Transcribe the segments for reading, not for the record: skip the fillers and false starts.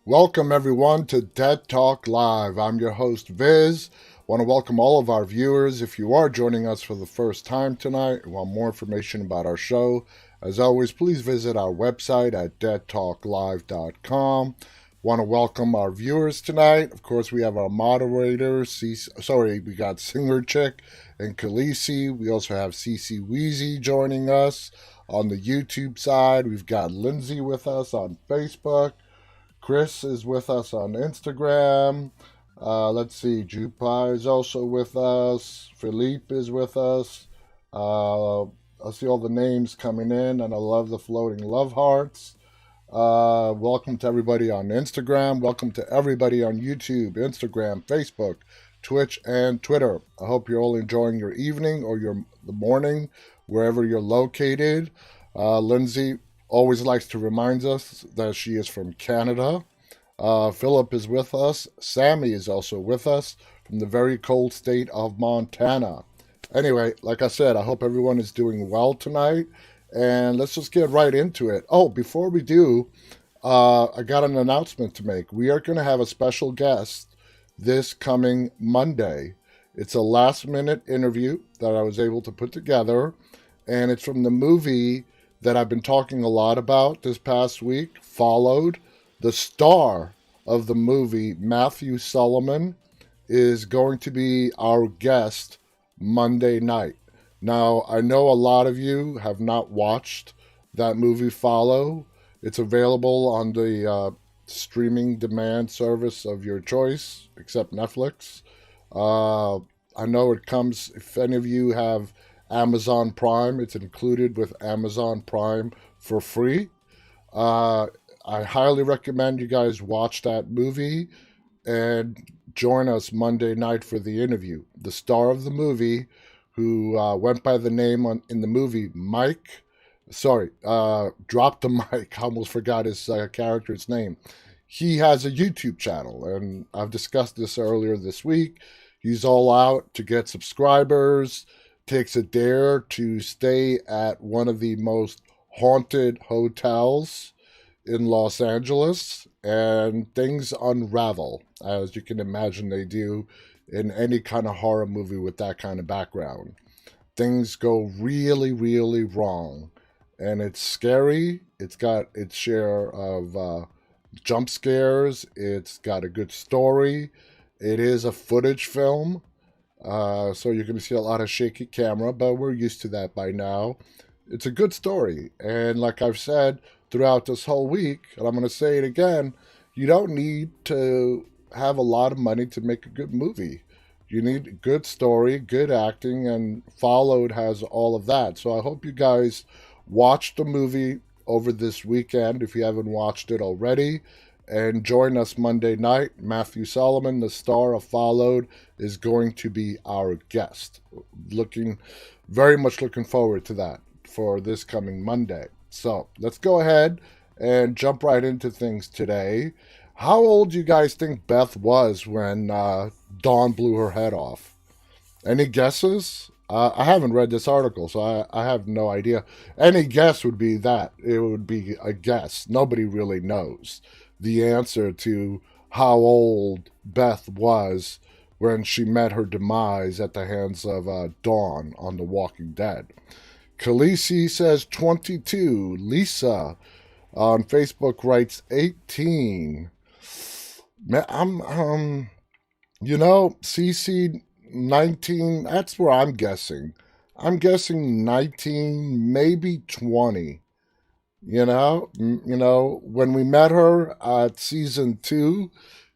Welcome everyone to Dead Talk Live. I'm your host Viz. Want to welcome all of our viewers. If you are joining us for the first time tonight and want more information about our show, as always, please visit our website at deadtalklive.com. Want to welcome our viewers tonight. Of course, we have our moderators. We got Singer Chick and Khaleesi. We also have Cece Weezy joining us on the YouTube side. We've got Lindsay with us on Facebook. Chris is with us on Instagram. Let's see, Jupai is also with us. Philippe is with us. I see all the names coming in, and I love the floating love hearts. Welcome to everybody on Instagram. Welcome to everybody on YouTube, Instagram, Facebook, Twitch, and Twitter. I hope you're all enjoying your evening or the morning, wherever you're located. Lindsay always likes to remind us that she is from Canada. Philip is with us. Sammy is also with us from the very cold state of Montana. Anyway, like I said, I hope everyone is doing well tonight. And let's just get right into it. Oh, before we do, I got an announcement to make. We are going to have a special guest this coming Monday. It's a last-minute interview that I was able to put together. And it's from the movie that I've been talking a lot about this past week, Followed. The star of the movie, Matthew Solomon, is going to be our guest Monday night. Now, I know a lot of you have not watched that movie, Follow. It's available on the streaming demand service of your choice, except Netflix. I know it comes, if any of you have Amazon Prime, it's included with Amazon Prime for free. I highly recommend you guys watch that movie and join us Monday night for the interview. The star of the movie, who went by the name in the movie dropped the mic. I almost forgot his character's name. He has a YouTube channel, and I've discussed this earlier this week. He's all out to get subscribers, takes a dare to stay at one of the most haunted hotels in Los Angeles, and things unravel, as you can imagine they do in any kind of horror movie with that kind of background. Things go really, really wrong, and it's scary. It's got its share of jump scares. It's got a good story. It is a footage film, so you're going to see a lot of shaky camera, but we're used to that by now. It's a good story, and like I've said throughout this whole week, and I'm going to say it again, you don't need to have a lot of money to make a good movie. You need a good story, good acting, and Followed has all of that. So I hope you guys watch the movie over this weekend if you haven't watched it already, and join us Monday night. Matthew Solomon, the star of Followed, is going to be our guest. Very much looking forward to that for this coming Monday. So let's go ahead and jump right into things today. How old do you guys think Beth was when Dawn blew her head off? Any guesses? I haven't read this article, so I have no idea. Any guess would be that. It would be a guess. Nobody really knows the answer to how old Beth was when she met her demise at the hands of Dawn on The Walking Dead. Khaleesi says 22. Lisa on Facebook writes 18. I'm CC 19. That's where I'm guessing. I'm guessing 19, maybe 20. When we met her at season 2,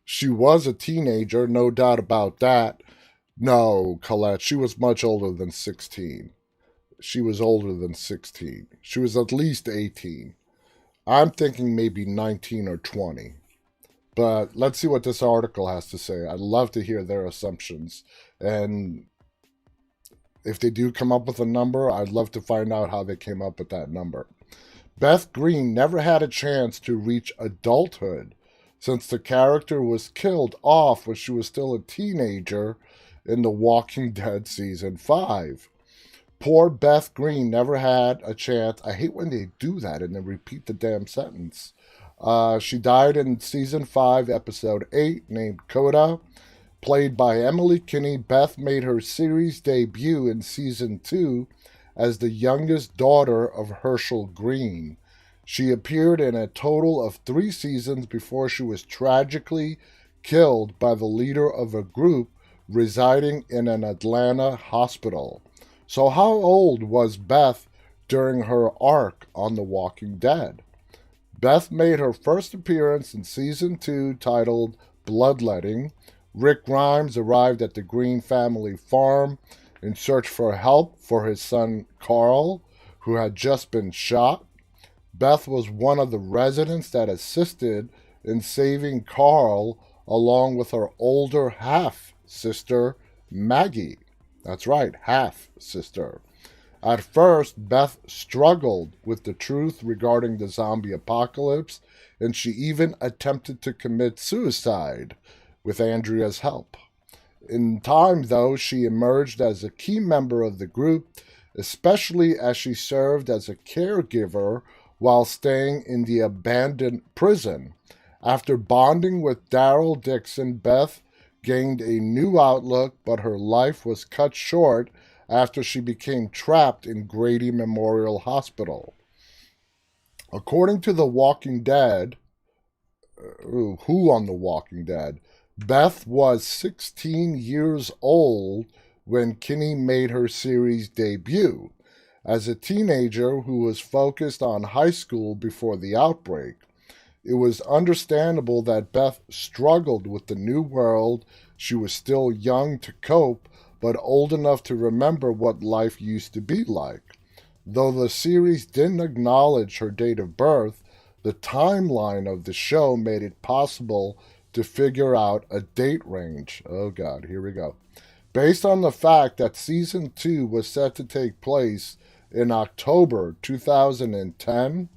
she was a teenager, no doubt about that. No, Colette, she was much older than 16. She was older than 16. She was at least 18. I'm thinking maybe 19 or 20. But let's see what this article has to say. I'd love to hear their assumptions. And if they do come up with a number, I'd love to find out how they came up with that number. Beth Green never had a chance to reach adulthood since the character was killed off when she was still a teenager in The Walking Dead Season 5. Poor Beth Green never had a chance. I hate when they do that and then repeat the damn sentence. She died in season 5, episode 8, named Coda. Played by Emily Kinney, Beth made her series debut in season 2 as the youngest daughter of Herschel Green. She appeared in a total of 3 seasons before she was tragically killed by the leader of a group residing in an Atlanta hospital. So how old was Beth during her arc on The Walking Dead? Beth made her first appearance in season 2 titled Bloodletting. Rick Grimes arrived at the Green family farm in search for help for his son Carl, who had just been shot. Beth was one of the residents that assisted in saving Carl along with her older half-sister, Maggie. That's right, half-sister. At first, Beth struggled with the truth regarding the zombie apocalypse, and she even attempted to commit suicide with Andrea's help. In time, though, she emerged as a key member of the group, especially as she served as a caregiver while staying in the abandoned prison. After bonding with Daryl Dixon, Beth gained a new outlook, but her life was cut short after she became trapped in Grady Memorial Hospital. According to The Walking Dead, who on The Walking Dead, Beth was 16 years old when Kinney made her series debut, as a teenager who was focused on high school before the outbreak. It was understandable that Beth struggled with the new world. She was still young to cope, but old enough to remember what life used to be like. Though the series didn't acknowledge her date of birth, the timeline of the show made it possible to figure out a date range. Oh God, here we go. Based on the fact that season 2 was set to take place in October 2010,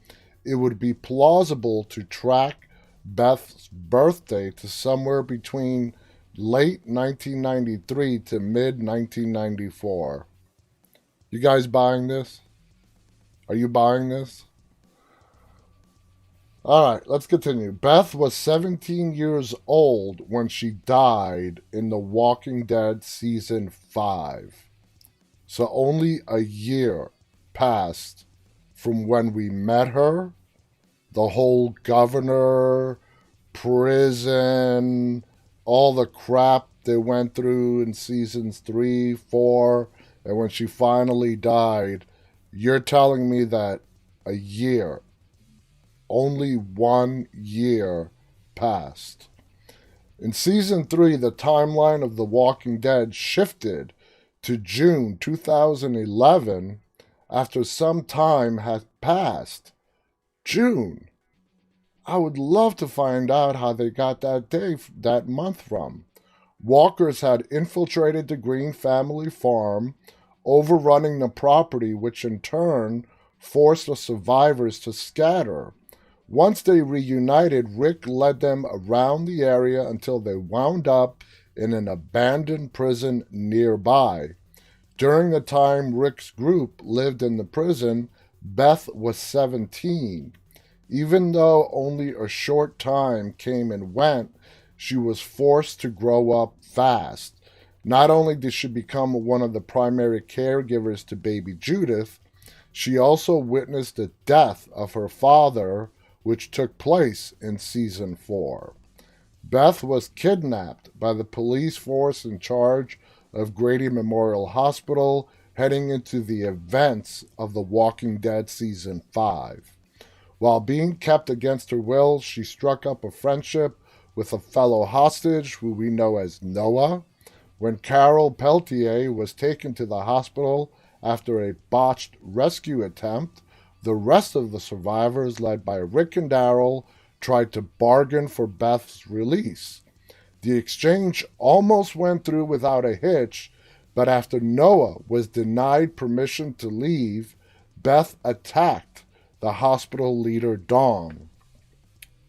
it would be plausible to track Beth's birthday to somewhere between late 1993 to mid 1994. You guys buying this? Are you buying this? Alright, let's continue. Beth was 17 years old when she died in The Walking Dead Season 5. So only a year passed from when we met her. The whole governor, prison, all the crap they went through in seasons 3, 4, and when she finally died. You're telling me that a year, only 1 year passed. In season 3, the timeline of The Walking Dead shifted to June 2011 after some time had passed. June. I would love to find out how they got that month from. Walkers had infiltrated the Green family farm, overrunning the property, which in turn forced the survivors to scatter. Once they reunited, Rick led them around the area until they wound up in an abandoned prison nearby. During the time Rick's group lived in the prison, Beth was 17. Even though only a short time came and went, she was forced to grow up fast. Not only did she become one of the primary caregivers to baby Judith, she also witnessed the death of her father, which took place in season 4. Beth was kidnapped by the police force in charge of Grady Memorial Hospital, heading into the events of The Walking Dead Season 5. While being kept against her will, she struck up a friendship with a fellow hostage who we know as Noah. When Carol Peltier was taken to the hospital after a botched rescue attempt, the rest of the survivors, led by Rick and Daryl, tried to bargain for Beth's release. The exchange almost went through without a hitch, but after Noah was denied permission to leave, Beth attacked the hospital leader, Dawn.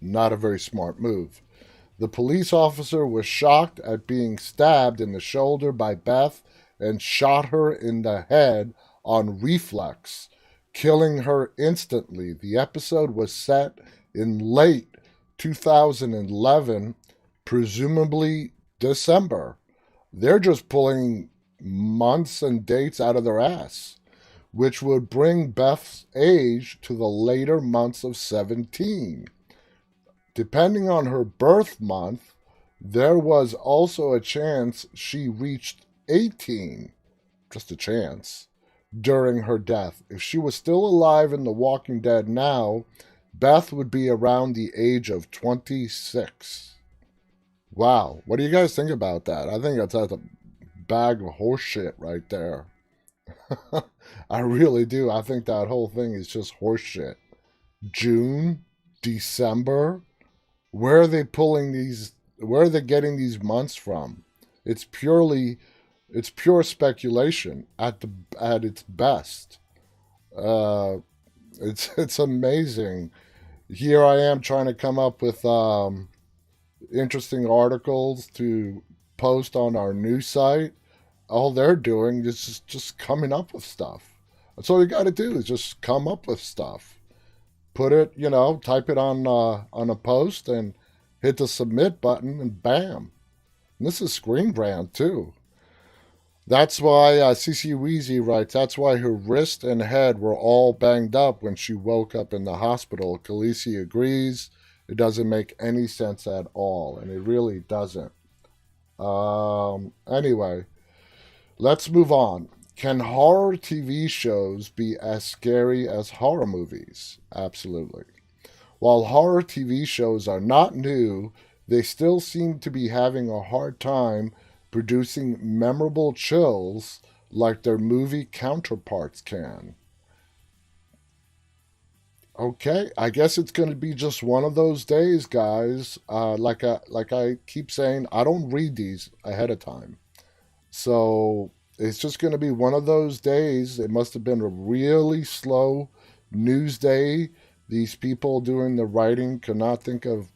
Not a very smart move. The police officer was shocked at being stabbed in the shoulder by Beth and shot her in the head on reflex, killing her instantly. The episode was set in late 2011, presumably December. They're just pulling months and dates out of their ass, which would bring Beth's age to the later months of 17. Depending on her birth month, there was also a chance she reached 18, just a chance, during her death. If she was still alive in The Walking Dead now, Beth would be around the age of 26. Wow, what do you guys think about that? I think that's a bag of horse shit right there. I really do. I think that whole thing is just horse shit. June, December, where are they pulling these? Where are they getting these months from? It's pure speculation at its best. It's amazing. Here I am trying to come up with interesting articles to post on our news site. All they're doing is just coming up with stuff. That's all you got to do is just come up with stuff. Put it, type it on a post and hit the submit button, and bam. And this is Screen Brand too. That's why CC Weezy writes, that's why her wrist and head were all banged up when she woke up in the hospital. Khaleesi agrees. It doesn't make any sense at all, and it really doesn't. Anyway, let's move on. Can horror TV shows be as scary as horror movies? Absolutely. While horror TV shows are not new, they still seem to be having a hard time producing memorable chills like their movie counterparts can. Okay, I guess it's going to be just one of those days, guys. Like I keep saying, I don't read these ahead of time. So it's just going to be one of those days. It must have been a really slow news day. These people doing the writing could not think of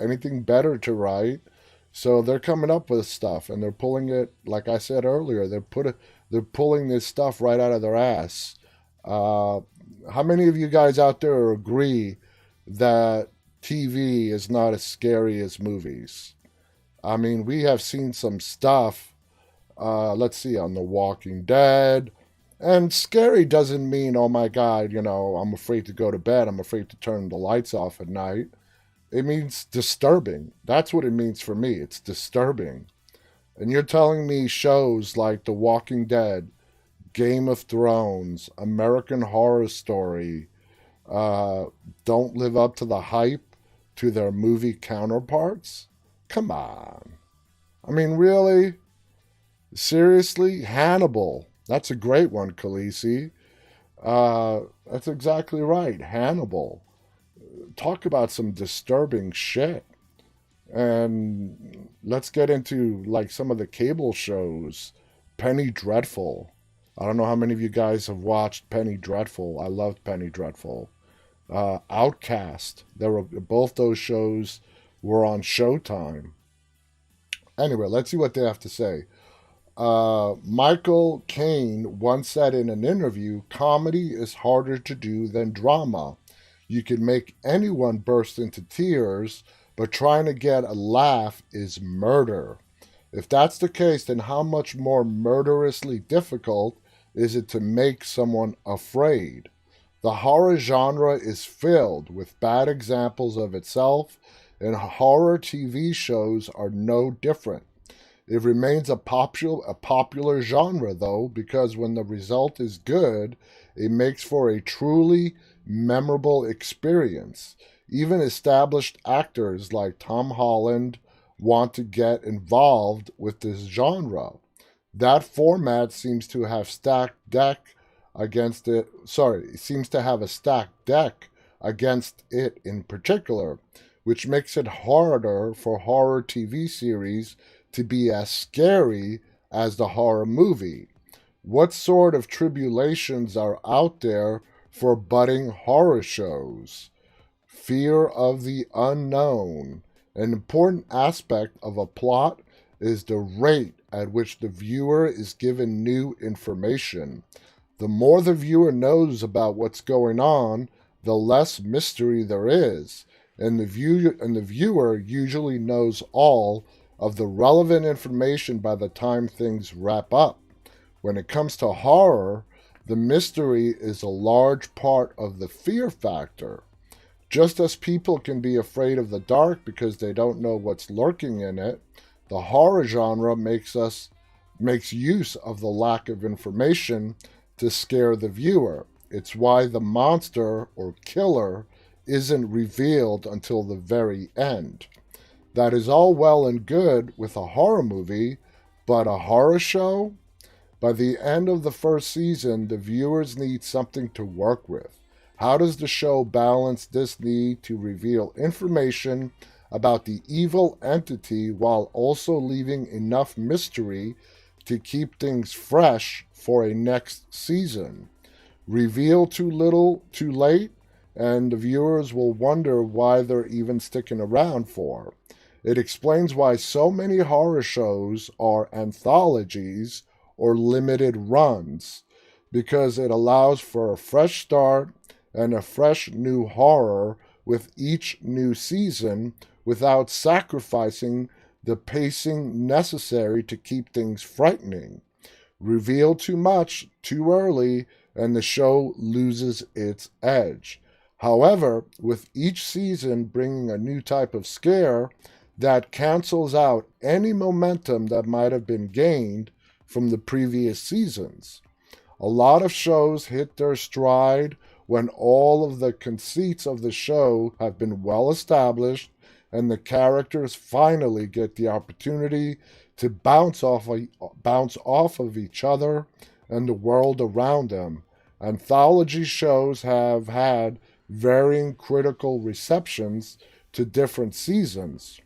anything better to write. So they're coming up with stuff, and they're pulling it, like I said earlier, they're pulling this stuff right out of their ass. How many of you guys out there agree that TV is not as scary as movies? I mean, we have seen some stuff, let's see, on The Walking Dead. And scary doesn't mean, oh my God, I'm afraid to go to bed. I'm afraid to turn the lights off at night. It means disturbing. That's what it means for me. It's disturbing. And you're telling me shows like The Walking Dead, Game of Thrones, American Horror Story, don't live up to the hype to their movie counterparts? Come on. I mean, really? Seriously? Hannibal. That's a great one, Khaleesi. That's exactly right. Hannibal. Talk about some disturbing shit. And let's get into like some of the cable shows. Penny Dreadful. I don't know how many of you guys have watched Penny Dreadful. I loved Penny Dreadful. Outcast. Both those shows were on Showtime. Anyway, let's see what they have to say. Michael Caine once said in an interview, comedy is harder to do than drama. You can make anyone burst into tears, but trying to get a laugh is murder. If that's the case, then how much more murderously difficult is it to make someone afraid? The horror genre is filled with bad examples of itself, and horror TV shows are no different. It remains a popular genre, though, because when the result is good, it makes for a truly memorable experience. Even established actors like Tom Holland want to get involved with this genre. That format seems to have seems to have a stacked deck against it in particular, which makes it harder for horror TV series to be as scary as the horror movie. What sort of tribulations are out there for budding horror shows? Fear of the unknown. An important aspect of a plot is the rate at which the viewer is given new information. The more the viewer knows about what's going on, the less mystery there is. and the viewer usually knows all of the relevant information by the time things wrap up. When it comes to horror, the mystery is a large part of the fear factor. Just as people can be afraid of the dark because they don't know what's lurking in it, the horror genre makes use of the lack of information to scare the viewer. It's why the monster or killer isn't revealed until the very end. That is all well and good with a horror movie, but a horror show? By the end of the first season, the viewers need something to work with. How does the show balance this need to reveal information about the evil entity while also leaving enough mystery to keep things fresh for a next season? Reveal too little, too late, and the viewers will wonder why they're even sticking around for. It explains why so many horror shows are anthologies or limited runs, because it allows for a fresh start and a fresh new horror with each new season without sacrificing the pacing necessary to keep things frightening. Reveal too much too early and the show loses its edge. However, with each season bringing a new type of scare that cancels out any momentum that might have been gained from the previous seasons. A lot of shows hit their stride when all of the conceits of the show have been well established and the characters finally get the opportunity to bounce off of each other and the world around them. Anthology shows have had varying critical receptions to different seasons.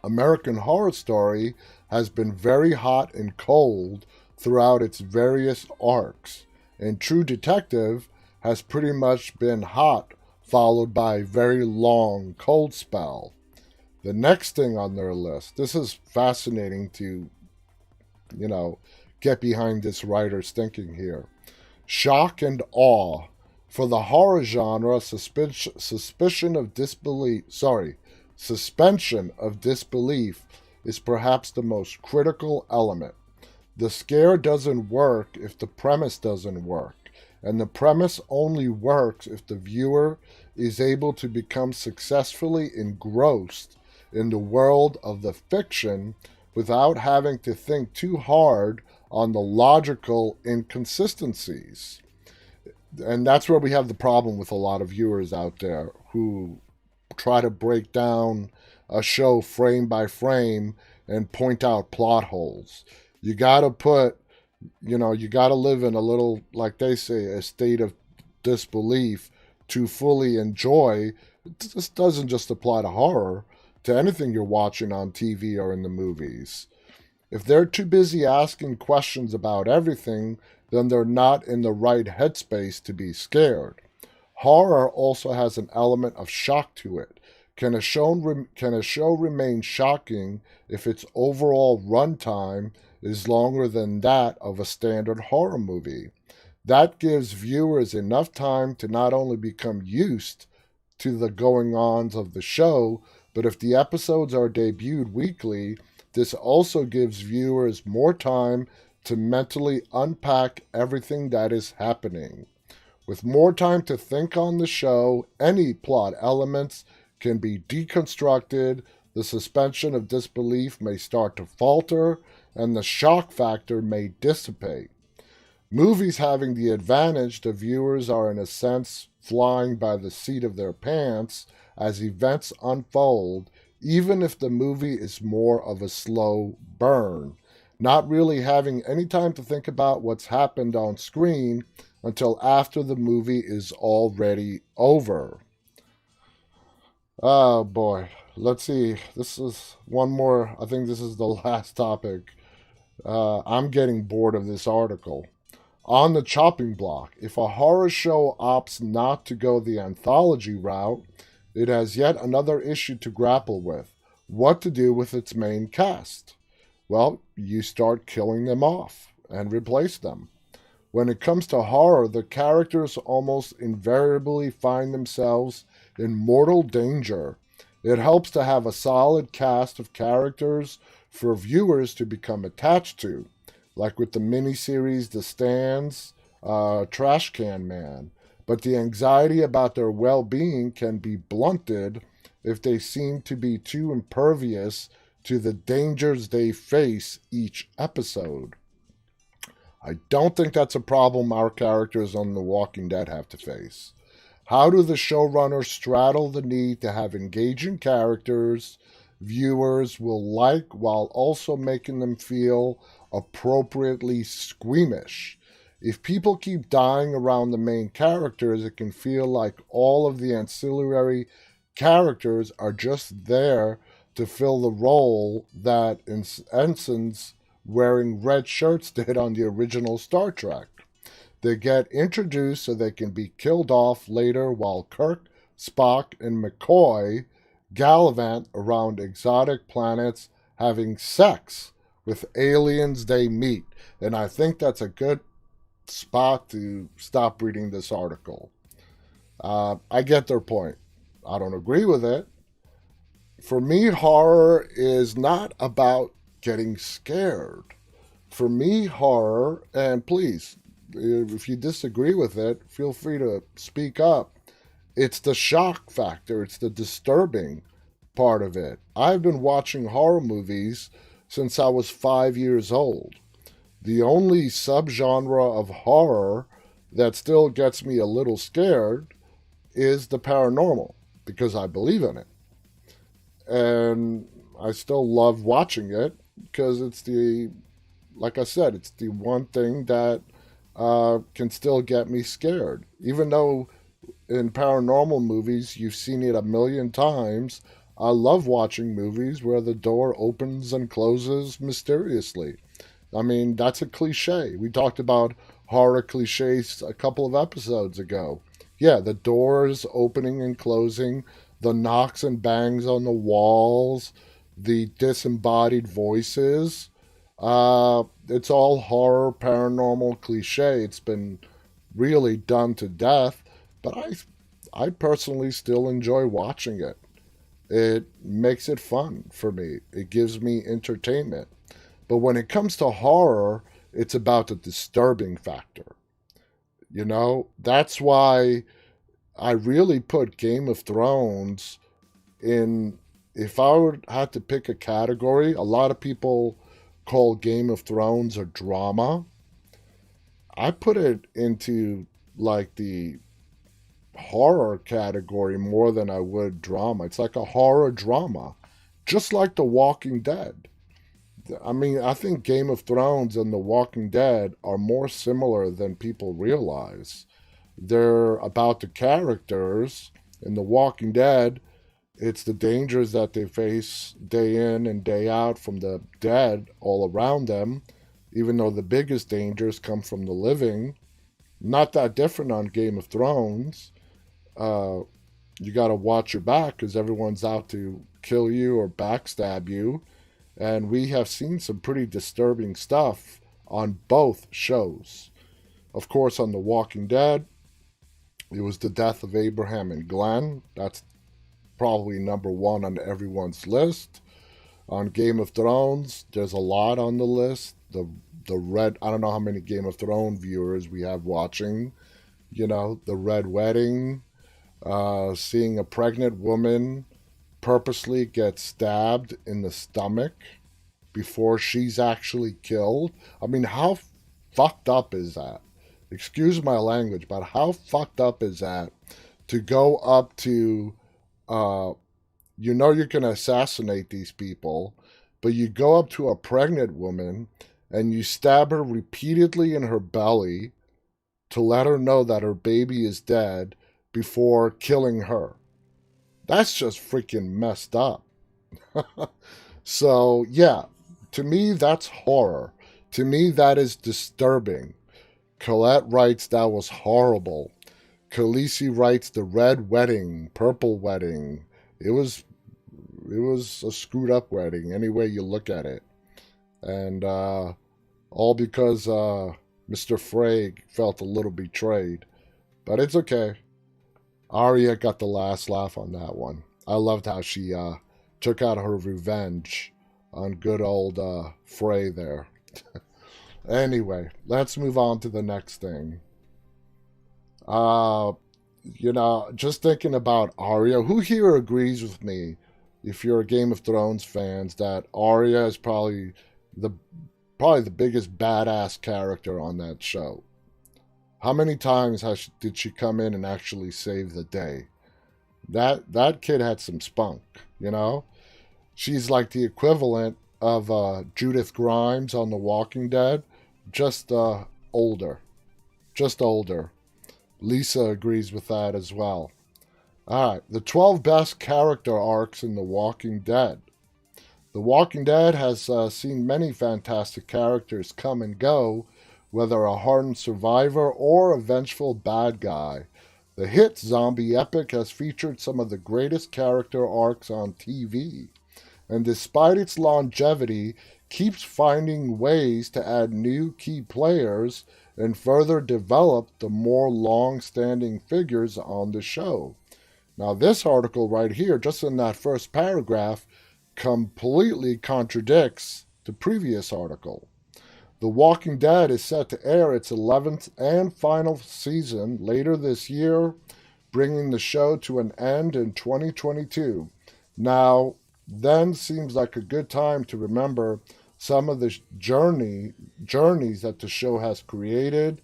American Horror Story has been very hot and cold throughout its various arcs, and True Detective has pretty much been hot, followed by a very long cold spell. The next thing on their list, this is fascinating to, get behind this writer's thinking here. Shock and awe. For the horror genre, suspension of disbelief is perhaps the most critical element. The scare doesn't work if the premise doesn't work, and the premise only works if the viewer is able to become successfully engrossed in the world of the fiction without having to think too hard on the logical inconsistencies. And that's where we have the problem with a lot of viewers out there who try to break down a show frame by frame and point out plot holes. You gotta you gotta live in a little, like they say, a state of disbelief to fully enjoy. This doesn't just apply to horror, to anything you're watching on TV or in the movies. If they're too busy asking questions about everything, then they're not in the right headspace to be scared. Horror also has an element of shock to it. Can a show remain shocking if its overall runtime is longer than that of a standard horror movie? That gives viewers enough time to not only become used to the going-ons of the show, but if the episodes are debuted weekly, this also gives viewers more time to mentally unpack everything that is happening. With more time to think on the show, any plot elements can be deconstructed, the suspension of disbelief may start to falter, and the shock factor may dissipate. Movies having the advantage, the viewers are in a sense flying by the seat of their pants as events unfold, even if the movie is more of a slow burn, not really having any time to think about what's happened on screen until after the movie is already over. Oh boy. Let's see. This is one more. I think this is the last topic. I'm getting bored of this article. On the chopping block, if a horror show opts not to go the anthology route, it has yet another issue to grapple with. What to do with its main cast? Well, you start killing them off and replace them. When it comes to horror, the characters almost invariably find themselves in mortal danger. It helps to have a solid cast of characters for viewers to become attached to, like with the miniseries The Stands, Trash Can Man. But the anxiety about their well-being can be blunted if they seem to be too impervious to the dangers they face each episode. I don't think that's a problem our characters on The Walking Dead have to face. How do the showrunners straddle the need to have engaging characters viewers will like while also making them feel appropriately squeamish? If people keep dying around the main characters, it can feel like all of the ancillary characters are just there to fill the role that ensigns wearing red shirts did on the original Star Trek. They get introduced so they can be killed off later while Kirk, Spock, and McCoy gallivant around exotic planets having sex with aliens they meet. And I think that's a good spot to stop reading this article. I get their point. I don't agree with it. For me, horror is not about getting scared. For me, horror, and please, if you disagree with it, feel free to speak up. It's the shock factor, it's the disturbing part of it. I've been watching horror movies since I was 5 years old. The only subgenre of horror that still gets me a little scared is the paranormal, because I believe in it. And I still love watching it because it's like I said, it's the one thing that can still get me scared. Even though in paranormal movies you've seen it a million times, I love watching movies where the door opens and closes mysteriously. I mean, that's a cliche. We talked about horror cliches a couple of episodes ago. Yeah, the doors opening and closing, the knocks and bangs on the walls, the disembodied voices. It's all horror, paranormal cliche. It's been really done to death, but I personally still enjoy watching it. It makes it fun for me. It gives me entertainment. But when it comes to horror, it's about the disturbing factor. You know, that's why I really put Game of Thrones in. If I had to pick a category, a lot of people call Game of Thrones a drama. I put it into like the horror category more than I would drama. It's like a horror drama, just like The Walking Dead. I mean, I think Game of Thrones and The Walking Dead are more similar than people realize. They're about the characters. In The Walking Dead, it's the dangers that they face day in and day out from the dead all around them, even though the biggest dangers come from the living. Not that different on Game of Thrones. You got to watch your back because everyone's out to kill you or backstab you. And we have seen some pretty disturbing stuff on both shows. Of course, on The Walking Dead, it was the death of Abraham and Glenn. That's probably number one on everyone's list. On Game of Thrones, there's a lot on the list. The red, I don't know how many Game of Thrones viewers we have watching. You know, the Red Wedding, seeing a pregnant woman purposely get stabbed in the stomach before she's actually killed. I mean, how fucked up is that? Excuse my language, but how fucked up is that to go up to, you know, you can assassinate these people, but you go up to a pregnant woman and you stab her repeatedly in her belly to let her know that her baby is dead before killing her. That's just freaking messed up. So, yeah, to me, that's horror. To me, that is disturbing. Colette writes that was horrible. Khaleesi writes the red wedding, purple wedding. It was a screwed up wedding, any way you look at it. And all because Mr. Frey felt a little betrayed. But it's okay. Arya got the last laugh on that one. I loved how she took out her revenge on good old Frey there. Anyway, let's move on to the next thing. Uh, just thinking about Arya, who here agrees with me, if you're a Game of Thrones fans, that Arya is the probably the biggest badass character on that show? How many times did she come in and actually save the day? That kid had some spunk, you know? She's like the equivalent of Judith Grimes on The Walking Dead, just older. Just older. Lisa agrees with that as well. Alright, the 12 best character arcs in The Walking Dead. The Walking Dead has seen many fantastic characters come and go, whether a hardened survivor or a vengeful bad guy. The hit zombie epic has featured some of the greatest character arcs on TV, and despite its longevity, keeps finding ways to add new key players and further develop the more long-standing figures on the show. Now, this article right here, just in that first paragraph, completely contradicts the previous article. The Walking Dead is set to air its 11th and final season later this year, bringing the show to an end in 2022. Now, then seems like a good time to remember some of the journeys that the show has created.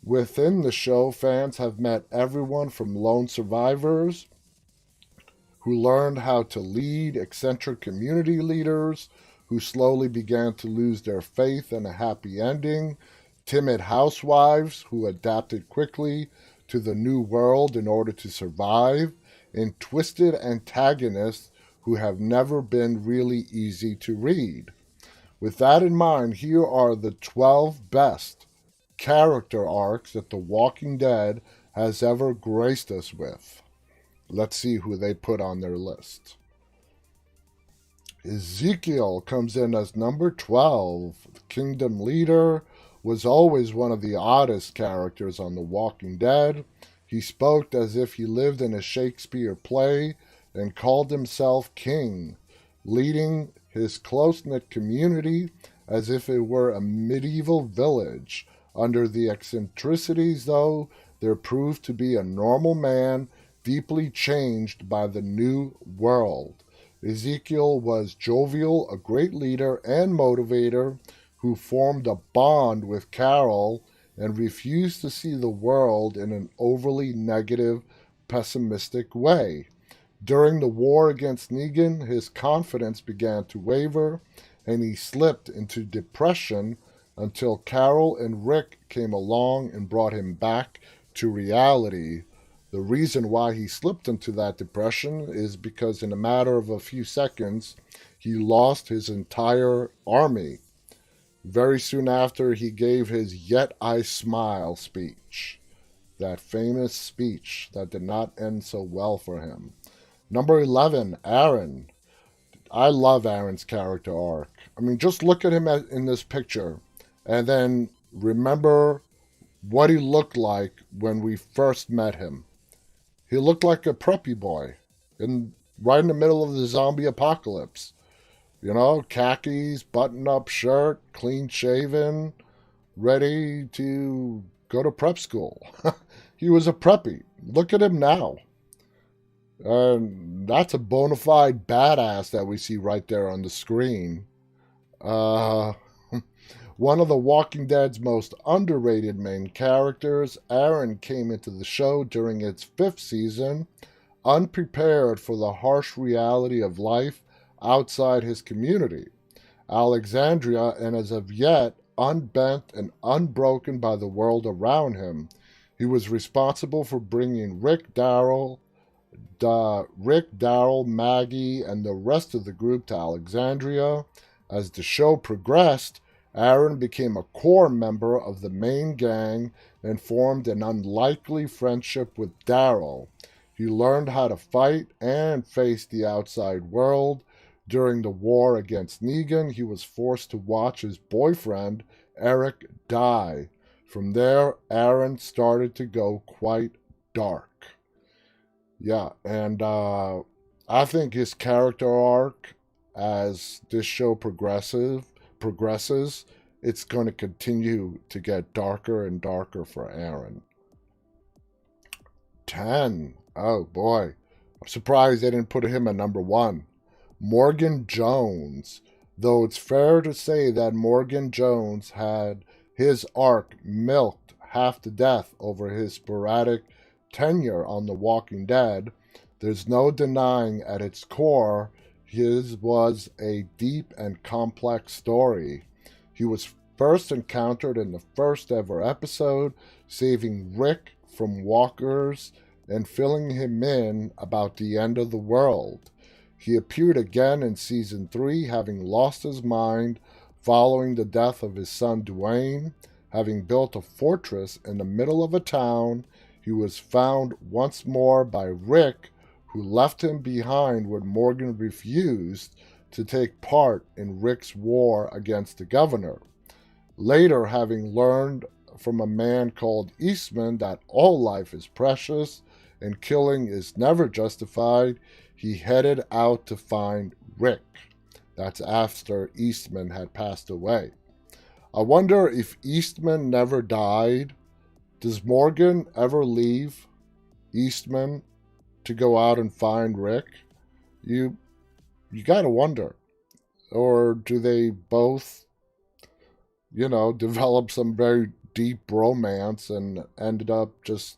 Within the show, fans have met everyone from lone survivors who learned how to lead, eccentric community leaders who slowly began to lose their faith in a happy ending, timid housewives who adapted quickly to the new world in order to survive, and twisted antagonists who have never been really easy to read. With that in mind, here are the 12 best character arcs that The Walking Dead has ever graced us with. Let's see who they put on their list. Ezekiel comes in as number 12. The Kingdom Leader was always one of the oddest characters on The Walking Dead. He spoke as if he lived in a Shakespeare play and called himself king, leading his close-knit community as if it were a medieval village. Under the eccentricities, though, there proved to be a normal man deeply changed by the new world. Ezekiel was jovial, a great leader and motivator who formed a bond with Carol and refused to see the world in an overly negative, pessimistic way. During the war against Negan, his confidence began to waver, and he slipped into depression until Carol and Rick came along and brought him back to reality. The reason why he slipped into that depression is because in a matter of a few seconds, he lost his entire army. Very soon after, he gave his "Yet I Smile" speech. That famous speech that did not end so well for him. Number 11, Aaron. I love Aaron's character arc. I mean, just look at him in this picture and then remember what he looked like when we first met him. He looked like a preppy boy, right in the middle of the zombie apocalypse. You know, khakis, button-up shirt, clean-shaven, ready to go to prep school. He was a preppy. Look at him now. And that's a bona fide badass that we see right there on the screen. One of The Walking Dead's most underrated main characters, Aaron came into the show during its 5th season, unprepared for the harsh reality of life outside his community, Alexandria, and as of yet unbent and unbroken by the world around him. He was responsible for bringing Rick, Daryl, Maggie, and the rest of the group to Alexandria. As the show progressed, Aaron became a core member of the main gang and formed an unlikely friendship with Daryl. He learned how to fight and face the outside world. During the war against Negan, he was forced to watch his boyfriend, Eric, die. From there, Aaron started to go quite dark. Yeah, and I think his character arc, as this show progresses, it's going to continue to get darker and darker for Aaron. 10. Oh boy. I'm surprised they didn't put him at number 1. Morgan Jones. Though it's fair to say that Morgan Jones had his arc milked half to death over his sporadic tenure on The Walking Dead, there's no denying at its core his was a deep and complex story. He was first encountered in the first ever episode, saving Rick from walkers and filling him in about the end of the world. He appeared again in season 3, having lost his mind following the death of his son Dwayne. Having built a fortress in the middle of a town, he was found once more by Rick, who left him behind when Morgan refused to take part in Rick's war against the governor. Later, having learned from a man called Eastman that all life is precious and killing is never justified, he headed out to find Rick. That's after Eastman had passed away. I wonder if Eastman never died. Does Morgan ever leave Eastman to go out and find Rick? You gotta wonder. Or do they both, develop some very deep romance and ended up just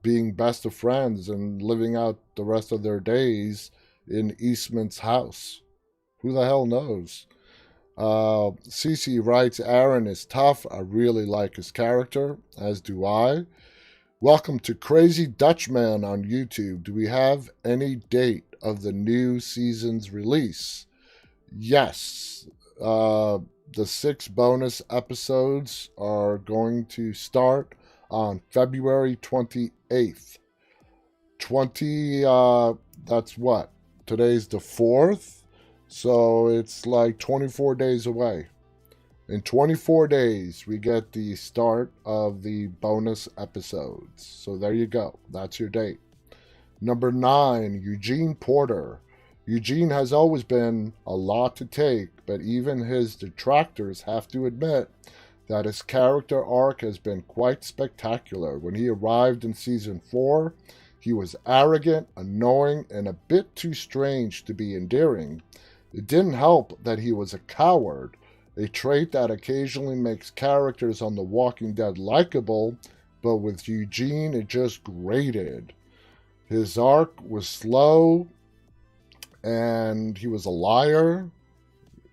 being best of friends and living out the rest of their days in Eastman's house? Who the hell knows? Cece writes, Aaron is tough. I really like his character, as do I. Welcome to Crazy Dutchman on YouTube. Do we have any date of the new season's release? Yes. The 6 bonus episodes are going to start on February 28th. That's what? Today's the 4th? So it's like 24 days away. In 24 days, we get the start of the bonus episodes. So there you go. That's your date. Number 9, Eugene Porter. Eugene has always been a lot to take, but even his detractors have to admit that his character arc has been quite spectacular. When he arrived in season 4, he was arrogant, annoying, and a bit too strange to be endearing. It didn't help that he was a coward, a trait that occasionally makes characters on The Walking Dead likable, but with Eugene it just grated. His arc was slow, and he was a liar.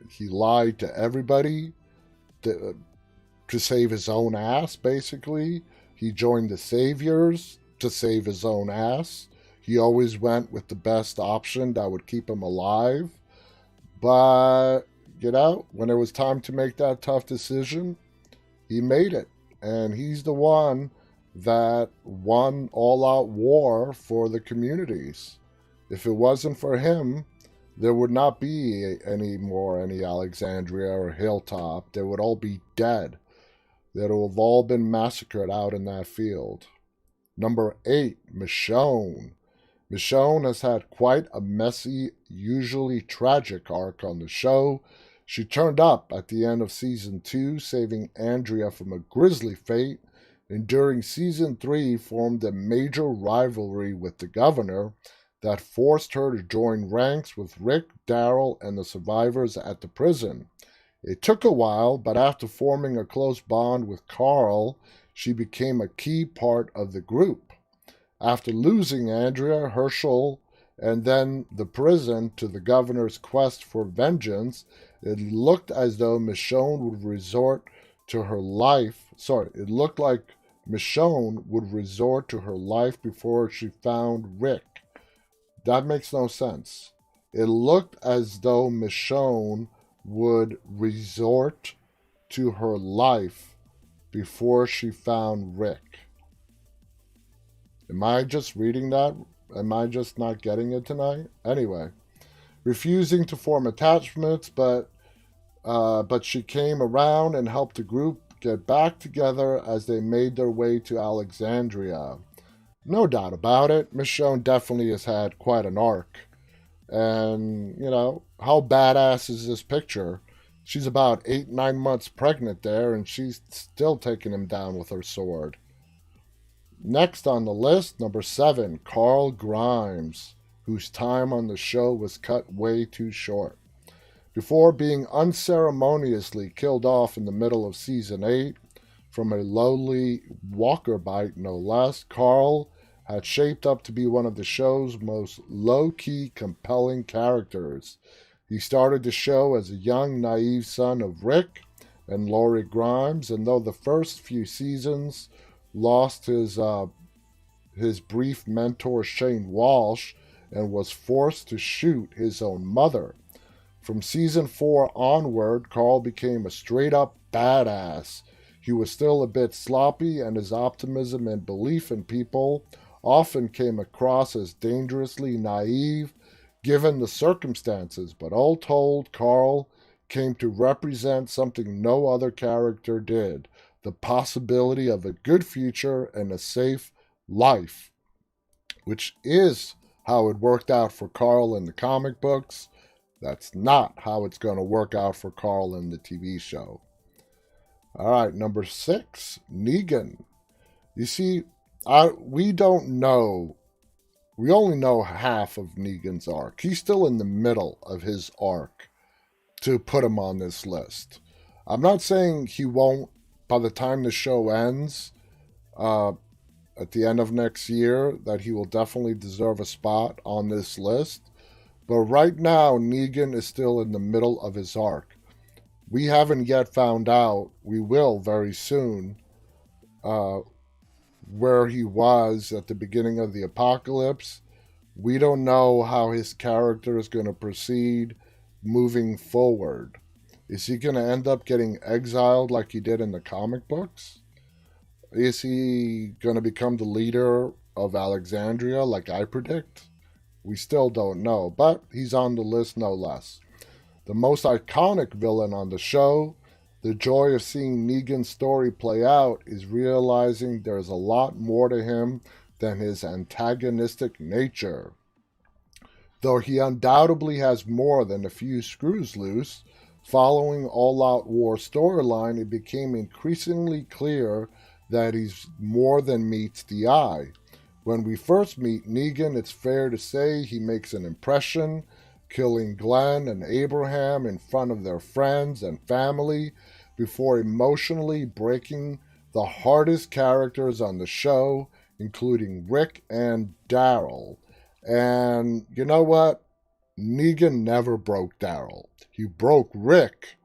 He lied to everybody to save his own ass, basically. He joined the Saviors to save his own ass. He always went with the best option that would keep him alive. But, when it was time to make that tough decision, he made it. And he's the one that won all-out war for the communities. If it wasn't for him, there would not be any Alexandria or Hilltop. They would all be dead. They would have all been massacred out in that field. Number 8, Michonne. Michonne has had quite a messy, usually tragic arc on the show. She turned up at the end of season 2, saving Andrea from a grisly fate, and during season 3 formed a major rivalry with the governor that forced her to join ranks with Rick, Daryl, and the survivors at the prison. It took a while, but after forming a close bond with Carl, she became a key part of the group. After losing Andrea, Herschel, and then the prison to the governor's quest for vengeance, it looked as though Michonne would resort to her life. It looked like Michonne would resort to her life before she found Rick. That makes no sense. It looked as though Michonne would resort to her life before she found Rick. Am I just reading that? Am I just not getting it tonight? Anyway, refusing to form attachments, but she came around and helped the group get back together as they made their way to Alexandria. No doubt about it, Michonne definitely has had quite an arc. And, how badass is this picture? She's about 8, 9 months pregnant there, and she's still taking him down with her sword. Next on the list, number 7, Carl Grimes, whose time on the show was cut way too short. Before being unceremoniously killed off in the middle of season 8 from a lowly walker bite, no less, Carl had shaped up to be one of the show's most low-key, compelling characters. He started the show as a young, naive son of Rick and Lori Grimes, and though the first few seasons lost his brief mentor Shane Walsh and was forced to shoot his own mother, from season 4 onward, Carl became a straight-up badass. He was still a bit sloppy, and his optimism and belief in people often came across as dangerously naive given the circumstances, but all told, Carl came to represent something no other character did: the possibility of a good future and a safe life, which is how it worked out for Carl in the comic books. That's not how it's going to work out for Carl in the TV show. All right, number 6, Negan. You see, we don't know. We only know half of Negan's arc. He's still in the middle of his arc to put him on this list. I'm not saying he won't, by the time the show ends, at the end of next year, that he will definitely deserve a spot on this list. But right now, Negan is still in the middle of his arc. We haven't yet found out, we will very soon, where he was at the beginning of the apocalypse. We don't know how his character is going to proceed moving forward. Is he going to end up getting exiled like he did in the comic books? Is he going to become the leader of Alexandria like I predict? We still don't know, but he's on the list no less. The most iconic villain on the show, the joy of seeing Negan's story play out is realizing there's a lot more to him than his antagonistic nature. Though he undoubtedly has more than a few screws loose, following All Out War storyline, it became increasingly clear that he's more than meets the eye. When we first meet Negan, it's fair to say he makes an impression, killing Glenn and Abraham in front of their friends and family before emotionally breaking the hardest characters on the show, including Rick and Daryl. And you know what? Negan never broke Daryl. He broke Rick,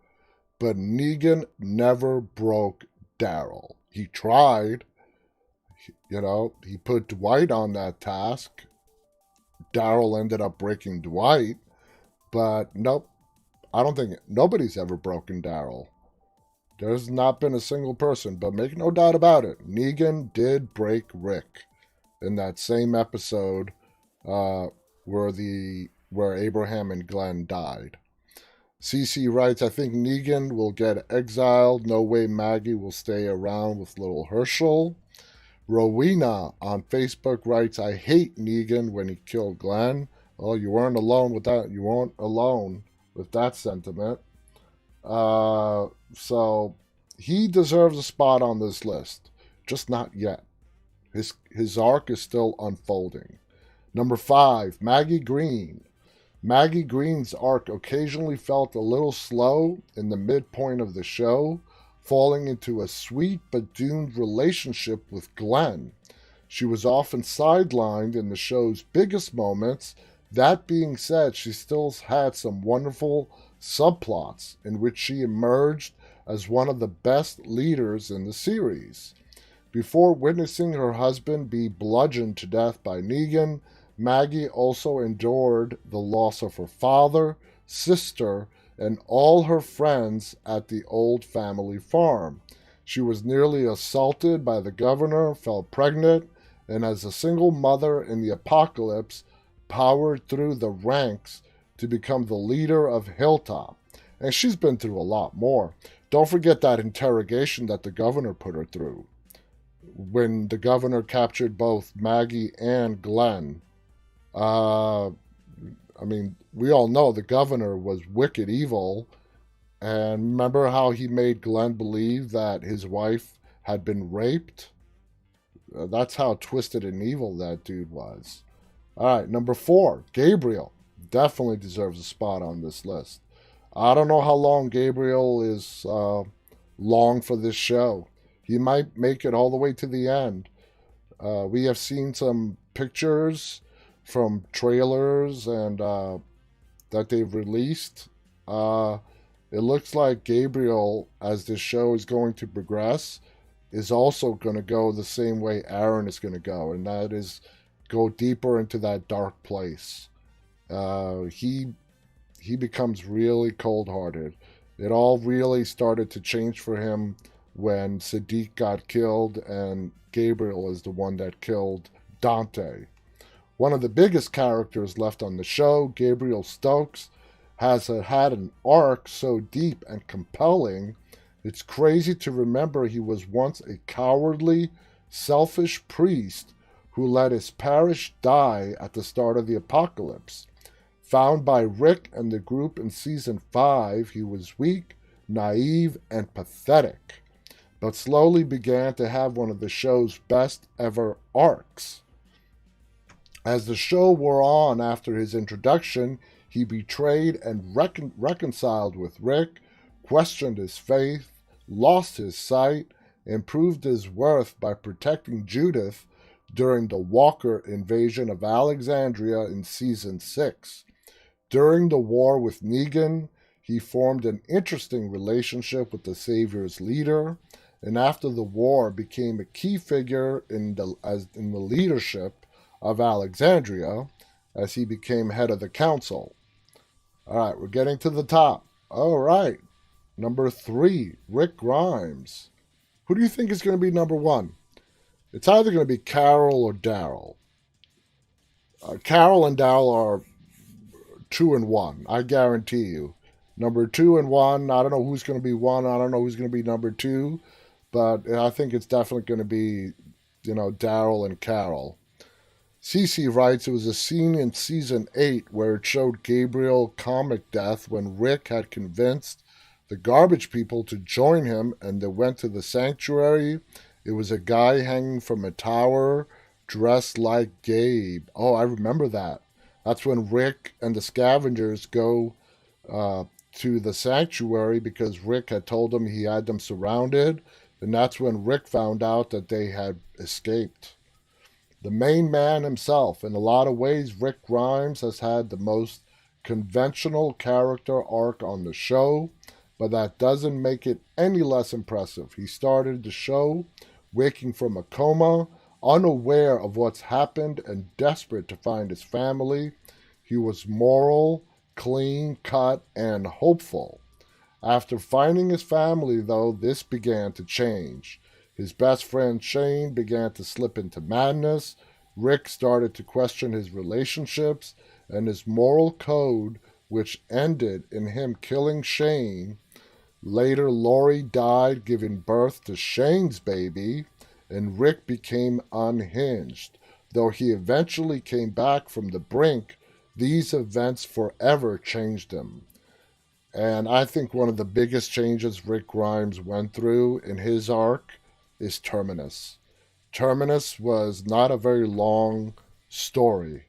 but Negan never broke Daryl. He tried. He put Dwight on that task. Daryl ended up breaking Dwight, but nope. I don't think nobody's ever broken Daryl. There's not been a single person, but make no doubt about it, Negan did break Rick in that same episode where Abraham and Glenn died. CC writes, I think Negan will get exiled. No way Maggie will stay around with little Herschel. Rowena on Facebook writes, I hate Negan when he killed Glenn. Well, you weren't alone with that. You weren't alone with that sentiment. So he deserves a spot on this list. Just not yet. His arc is still unfolding. Number 5, Maggie Green. Maggie Green's arc occasionally felt a little slow in the midpoint of the show, falling into a sweet but doomed relationship with Glenn. She was often sidelined in the show's biggest moments. That being said, she still had some wonderful subplots in which she emerged as one of the best leaders in the series. Before witnessing her husband be bludgeoned to death by Negan, Maggie also endured the loss of her father, sister, and all her friends at the old family farm. She was nearly assaulted by the governor, fell pregnant, and as a single mother in the apocalypse, powered through the ranks to become the leader of Hilltop. And she's been through a lot more. Don't forget that interrogation that the governor put her through. when the governor captured both Maggie and Glenn. I mean, we all know the governor was wicked evil. And remember how he made Glenn believe that his wife had been raped? That's how twisted and evil that dude was. All right, number 4, Gabriel. Definitely deserves a spot on this list. I don't know how long Gabriel is long for this show. He might make it all the way to the end. We have seen some pictures from trailers and that they've released. It looks like Gabriel, as this show is going to progress, is also going to go the same way Aaron is going to go, and that is go deeper into that dark place. He becomes really cold-hearted. It all really started to change for him when Sadiq got killed, and Gabriel is the one that killed Dante. One of the biggest characters left on the show, Gabriel Stokes, has had an arc so deep and compelling, it's crazy to remember he was once a cowardly, selfish priest who let his parish die at the start of the apocalypse. Found by Rick and the group in Season 5, he was weak, naive, and pathetic, but slowly began to have one of the show's best ever arcs. As the show wore on after his introduction, he betrayed and reconciled with Rick, questioned his faith, lost his sight, and proved his worth by protecting Judith during the Walker invasion of Alexandria in Season 6. During the war with Negan, he formed an interesting relationship with the Savior's leader, and after the war became a key figure in the leadership of Alexandria as he became head of the council. All right, we're getting to the top. All right, number 3, Rick Grimes. Who do you think is going to be number 1? It's either going to be Carol or Daryl. Carol and Daryl are 2 and 1, I guarantee you. Number 2 and 1, I don't know who's going to be 1, I don't know who's going to be number 2, but I think it's definitely going to be, Daryl and Carol. Cece writes, it was a scene in Season 8 where it showed Gabriel comic death when Rick had convinced the garbage people to join him and they went to the sanctuary. It was a guy hanging from a tower dressed like Gabe. Oh, I remember that. That's when Rick and the scavengers go to the sanctuary because Rick had told them he had them surrounded. And that's when Rick found out that they had escaped. The main man himself. In a lot of ways, Rick Grimes has had the most conventional character arc on the show, but that doesn't make it any less impressive. He started the show waking from a coma, unaware of what's happened and desperate to find his family. He was moral, clean cut, and hopeful. After finding his family, though, this began to change. His best friend Shane began to slip into madness. Rick started to question his relationships and his moral code, which ended in him killing Shane. Later, Lori died, giving birth to Shane's baby, and Rick became unhinged. Though he eventually came back from the brink, these events forever changed him. And I think one of the biggest changes Rick Grimes went through in his arc is Terminus. Terminus was not a very long story,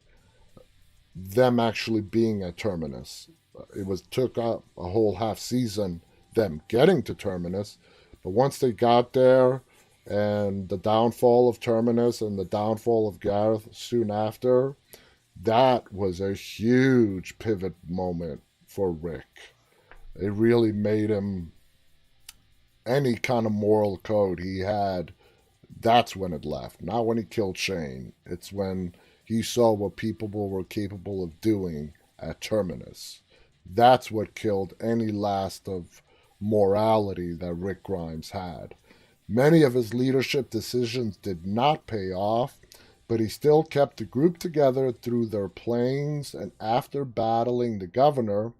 them actually being at Terminus. It took up a whole half season, them getting to Terminus, but once they got there, and the downfall of Terminus and the downfall of Gareth soon after, that was a huge pivot moment for Rick. It really made him, any kind of moral code he had, that's when it left. Not when he killed Shane. It's when he saw what people were capable of doing at Terminus. That's what killed any last of morality that Rick Grimes had. Many of his leadership decisions did not pay off, but he still kept the group together through their planes, and after battling the governor,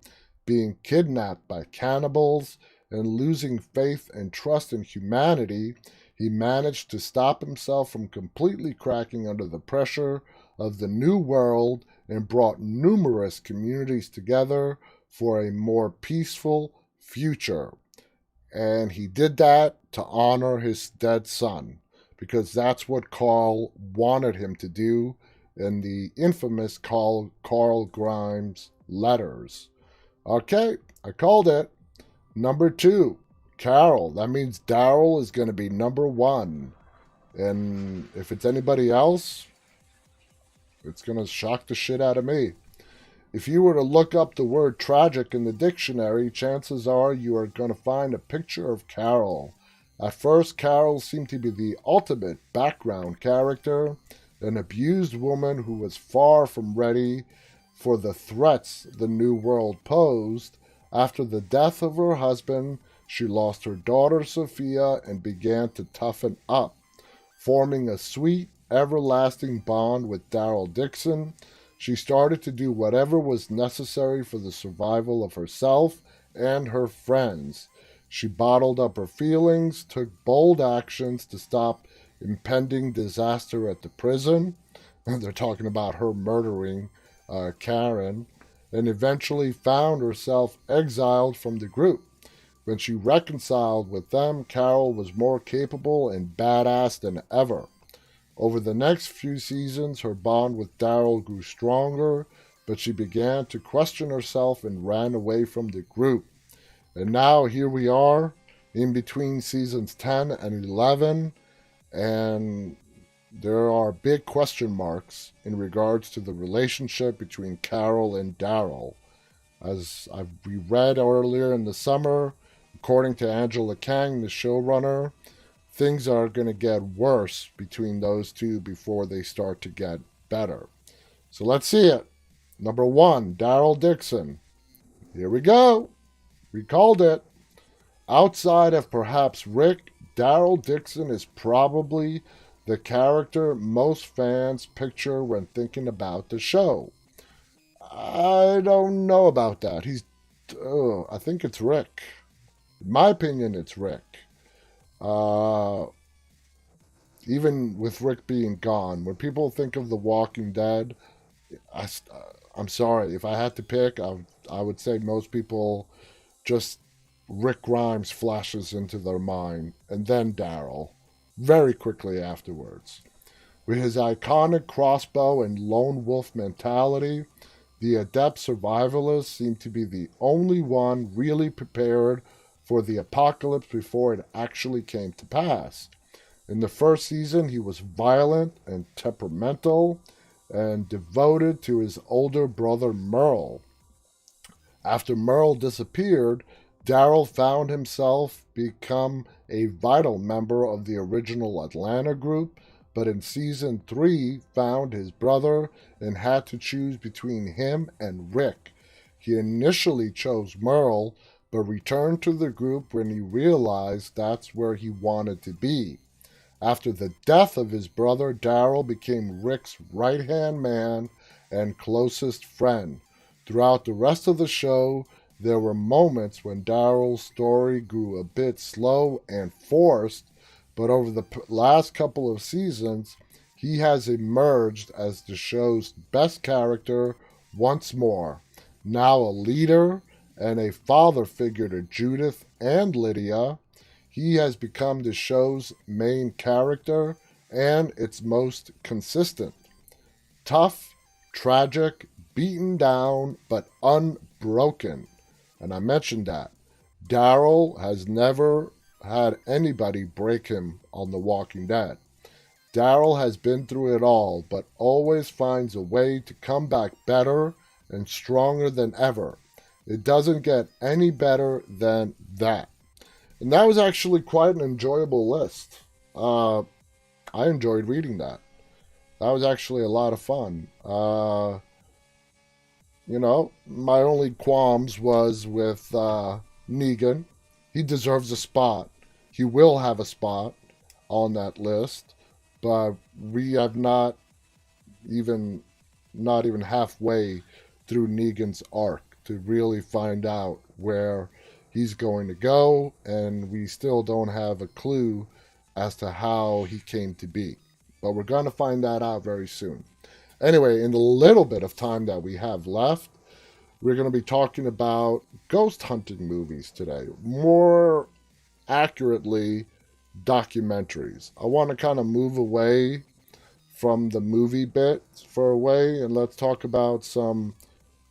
being kidnapped by cannibals, and losing faith and trust in humanity, he managed to stop himself from completely cracking under the pressure of the new world and brought numerous communities together for a more peaceful future. And he did that to honor his dead son, because that's what Carl wanted him to do in the infamous Carl Grimes letters. Okay, I called it. Number 2, Carol. That means Daryl is going to be number 1. And if it's anybody else, it's going to shock the shit out of me. If you were to look up the word tragic in the dictionary, chances are you are going to find a picture of Carol. At first, Carol seemed to be the ultimate background character, an abused woman who was far from ready for the threats the new world posed. After the death of her husband, she lost her daughter Sophia and began to toughen up, forming a sweet, everlasting bond with Daryl Dixon. She started to do whatever was necessary for the survival of herself and her friends. She bottled up her feelings, took bold actions to stop impending disaster at the prison. They're talking about her murdering Karen, and eventually found herself exiled from the group. When she reconciled with them, Carol was more capable and badass than ever. Over the next few seasons, her bond with Daryl grew stronger, but she began to question herself and ran away from the group. And now here we are, in between seasons 10 and 11, and there are big question marks in regards to the relationship between Carol and Daryl. As we read earlier in the summer, according to Angela Kang, the showrunner, things are going to get worse between those two before they start to get better. So let's see it. Number 1, Daryl Dixon. Here we go. We called it. Outside of perhaps Rick, Daryl Dixon is probably the character most fans picture when thinking about the show. I don't know about that. I think it's Rick. In my opinion, it's Rick. Even with Rick being gone, when people think of The Walking Dead, I'm sorry, if I had to pick, I would say most people just Rick Grimes flashes into their mind, and then Daryl, very quickly afterwards. With his iconic crossbow and lone wolf mentality, the adept survivalist seemed to be the only one really prepared for the apocalypse before it actually came to pass. In the first season, he was violent and temperamental and devoted to his older brother Merle. After Merle disappeared, Daryl found himself become a vital member of the original Atlanta group, but in season 3 found his brother and had to choose between him and Rick. He initially chose Merle, but returned to the group when he realized that's where he wanted to be. After the death of his brother, Daryl became Rick's right-hand man and closest friend. Throughout the rest of the show, there were moments when Daryl's story grew a bit slow and forced, but over the last couple of seasons, he has emerged as the show's best character once more. Now a leader and a father figure to Judith and Lydia, he has become the show's main character and its most consistent. Tough, tragic, beaten down, but unbroken. And I mentioned that. Daryl has never had anybody break him on The Walking Dead. Daryl has been through it all, but always finds a way to come back better and stronger than ever. It doesn't get any better than that. And that was actually quite an enjoyable list. I enjoyed reading that. That was actually a lot of fun. My only qualms was with Negan. He deserves a spot. He will have a spot on that list, but we have not even halfway through Negan's arc to really find out where he's going to go, and we still don't have a clue as to how he came to be. But we're going to find that out very soon. Anyway, in the little bit of time that we have left, we're going to be talking about ghost hunting movies today. More accurately, documentaries. I want to kind of move away from the movie bit for a way, and let's talk about some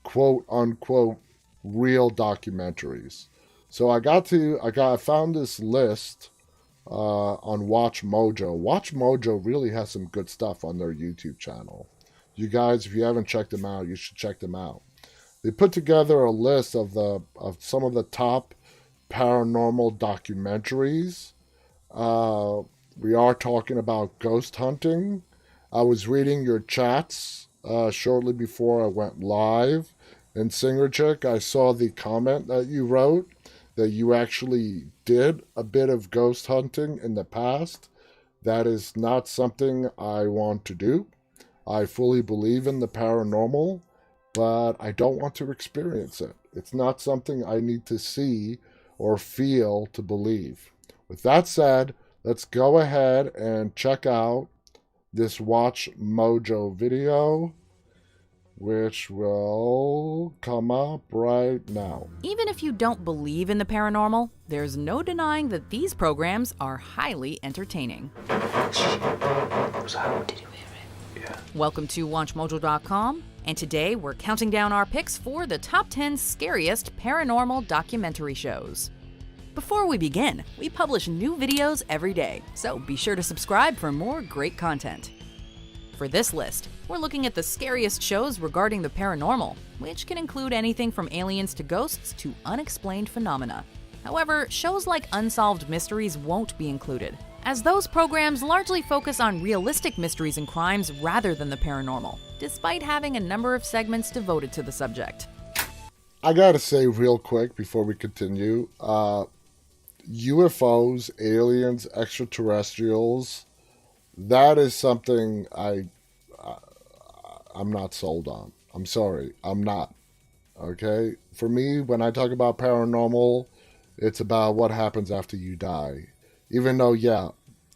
quote-unquote real documentaries. So I found this list on Watch Mojo. Watch Mojo really has some good stuff on their YouTube channel. You guys, if you haven't checked them out, you should check them out. They put together a list of some of the top paranormal documentaries. We are talking about ghost hunting. I was reading your chats shortly before I went live. And Singer Chick, I saw the comment that you wrote that you actually did a bit of ghost hunting in the past. That is not something I want to do. I fully believe in the paranormal, but I don't want to experience it. It's not something I need to see or feel to believe. With that said, let's go ahead and check out this Watch Mojo video, which will come up right now. Even if you don't believe in the paranormal, there's no denying that these programs are highly entertaining. So, did you hear it? Yeah. Welcome to WatchMojo.com, and today we're counting down our picks for the top 10 scariest paranormal documentary shows. Before we begin, we publish new videos every day, so be sure to subscribe for more great content. For this list, we're looking at the scariest shows regarding the paranormal, which can include anything from aliens to ghosts to unexplained phenomena. However, shows like Unsolved Mysteries won't be included, as those programs largely focus on realistic mysteries and crimes rather than the paranormal, despite having a number of segments devoted to the subject. I gotta say real quick before we continue, UFOs, aliens, extraterrestrials, that is something I'm not sold on. I'm sorry, I'm not. Okay? For me, when I talk about paranormal, it's about what happens after you die. Even though,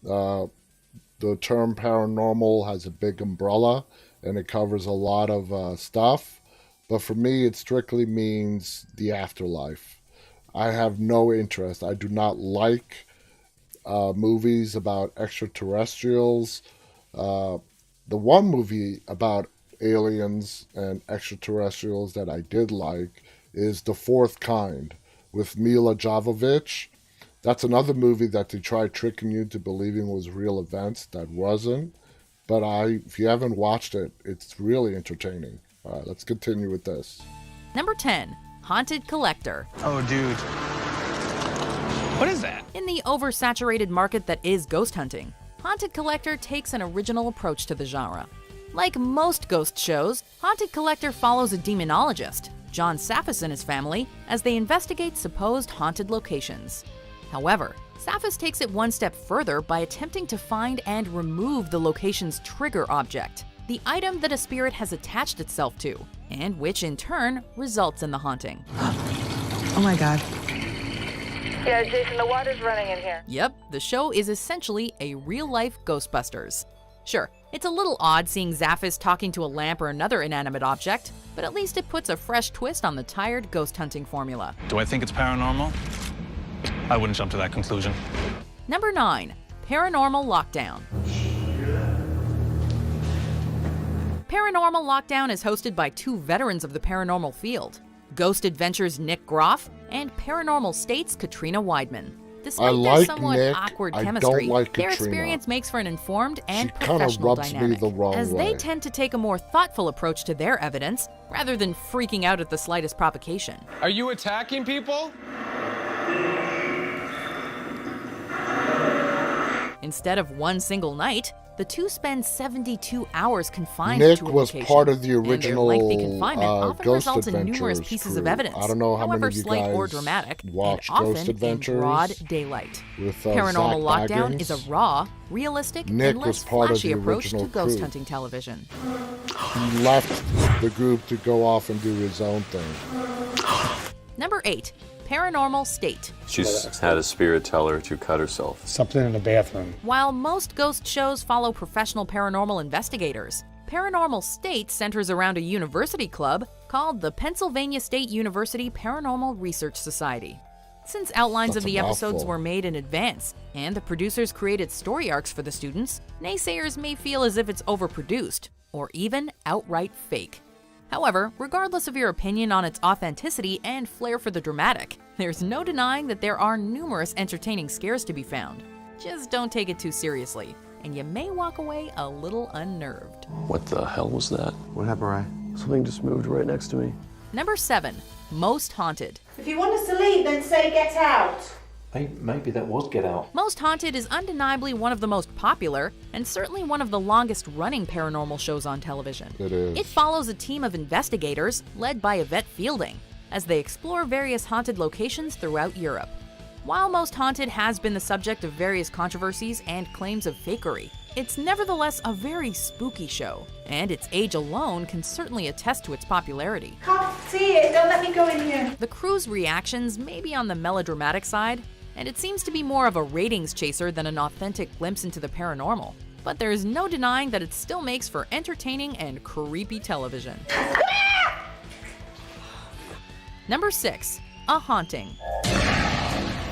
the term paranormal has a big umbrella and it covers a lot of stuff, but for me, it strictly means the afterlife. I have no interest. I do not like movies about extraterrestrials. The one movie about aliens and extraterrestrials that I did like is The Fourth Kind with Mila Jovovich. That's another movie that they tried tricking you to believing was real events that wasn't. But if you haven't watched it, it's really entertaining. All right, let's continue with this. Number 10, Haunted Collector. Oh, dude. What is that? In the oversaturated market that is ghost hunting, Haunted Collector takes an original approach to the genre. Like most ghost shows, Haunted Collector follows a demonologist, John Saffis and his family, as they investigate supposed haunted locations. However, Saffis takes it one step further by attempting to find and remove the location's trigger object, the item that a spirit has attached itself to, and which in turn results in the haunting. Oh my God. Yeah, Jason, the water's running in here. Yep, the show is essentially a real-life Ghostbusters. Sure, it's a little odd seeing Zaffis talking to a lamp or another inanimate object, but at least it puts a fresh twist on the tired ghost hunting formula. Do I think it's paranormal? I wouldn't jump to that conclusion. Number 9, Paranormal Lockdown. Paranormal Lockdown is hosted by two veterans of the paranormal field, Ghost Adventures' Nick Groff and Paranormal State's Katrina Weidman. Despite their somewhat awkward chemistry, their experience makes for an informed and professional dynamic, as they tend to take a more thoughtful approach to their evidence rather than freaking out at the slightest provocation. Are you attacking people? Instead of one single night, the two spend 72 hours confined Nick to a was location, part of the original and their lengthy confinement often Ghost results in Adventures numerous pieces crew. of evidence, I don't know how however many of you slight or guys dramatic, and watched often Ghost Adventures in broad daylight. with Paranormal Zach Lockdown Baggins. is a raw, realistic, Nick and was less part of flashy the approach to original ghost crew. hunting television. He left the group to go off and do his own thing. Number 8, Paranormal State. She's had a spirit tell her to cut herself. Something in the bathroom. While most ghost shows follow professional paranormal investigators, Paranormal State centers around a university club called the Pennsylvania State University Paranormal Research Society. Since outlines of the episodes were made in advance and the producers created story arcs for the students, naysayers may feel as if it's overproduced or even outright fake. However, regardless of your opinion on its authenticity and flair for the dramatic, there's no denying that there are numerous entertaining scares to be found. Just don't take it too seriously, and you may walk away a little unnerved. What the hell was that? What happened, Ray? Something just moved right next to me. Number 7. Most Haunted. If you want us to leave, then say get out. Maybe that was Get Out. Most Haunted is undeniably one of the most popular and certainly one of the longest-running paranormal shows on television. It is. It follows a team of investigators led by Yvette Fielding as they explore various haunted locations throughout Europe. While Most Haunted has been the subject of various controversies and claims of fakery, it's nevertheless a very spooky show, and its age alone can certainly attest to its popularity. Can't see it. Don't let me go in here. The crew's reactions may be on the melodramatic side, and it seems to be more of a ratings chaser than an authentic glimpse into the paranormal. But there is no denying that it still makes for entertaining and creepy television. Number 6. A Haunting.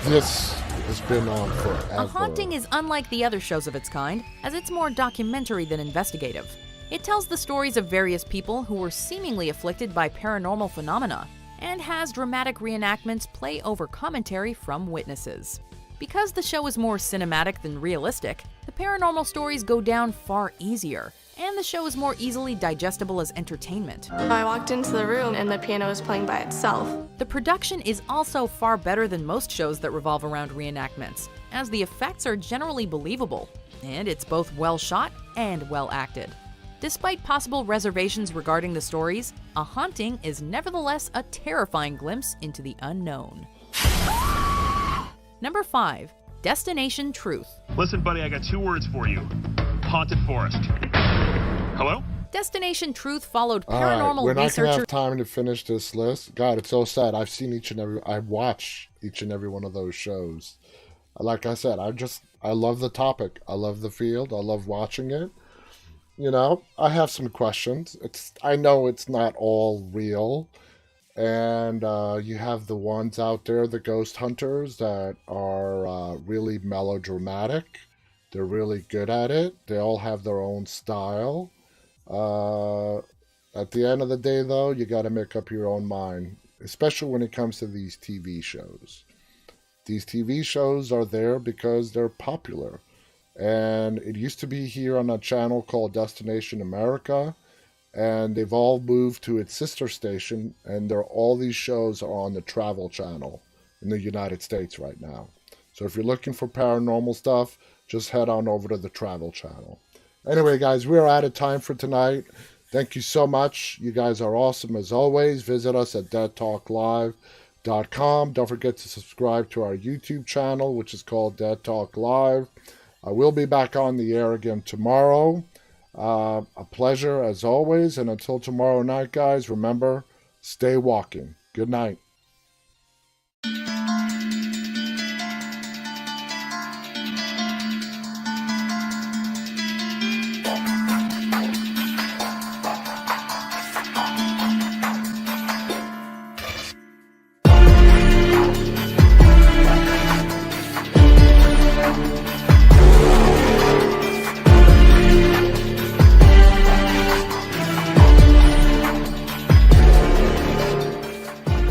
This has been on forever. A Haunting is unlike the other shows of its kind, as it's more documentary than investigative. It tells the stories of various people who were seemingly afflicted by paranormal phenomena, and has dramatic reenactments play over commentary from witnesses. Because the show is more cinematic than realistic, the paranormal stories go down far easier, and the show is more easily digestible as entertainment. I walked into the room and the piano was playing by itself. The production is also far better than most shows that revolve around reenactments, as the effects are generally believable, and it's both well shot and well acted. Despite possible reservations regarding the stories, A Haunting is nevertheless a terrifying glimpse into the unknown. Number 5. Destination Truth. Listen, buddy, I got 2 words for you. Haunted forest. Hello? Destination Truth followed All right, paranormal we're not researcher... gonna have time to finish this list. God, it's so sad. I've watched each and every one of those shows. Like I said, I love the topic. I love the field. I love watching it. You know, I have some questions. I know it's not all real. And you have the ones out there, the ghost hunters, that are really melodramatic. They're really good at it. They all have their own style. At the end of the day, though, you got to make up your own mind, especially when it comes to these TV shows. These TV shows are there because they're popular. And it used to be here on a channel called Destination America, and they've all moved to its sister station, and all these shows are on the Travel Channel in the United States right now. So if you're looking for paranormal stuff, just head on over to the Travel Channel. Anyway, guys, we're out of time for tonight. Thank you so much. You guys are awesome as always. Visit us at deadtalklive.com. Don't forget to subscribe to our YouTube channel, which is called Dead Talk Live. I will be back on the air again tomorrow. A pleasure as always. And until tomorrow night, guys, remember, stay walking. Good night.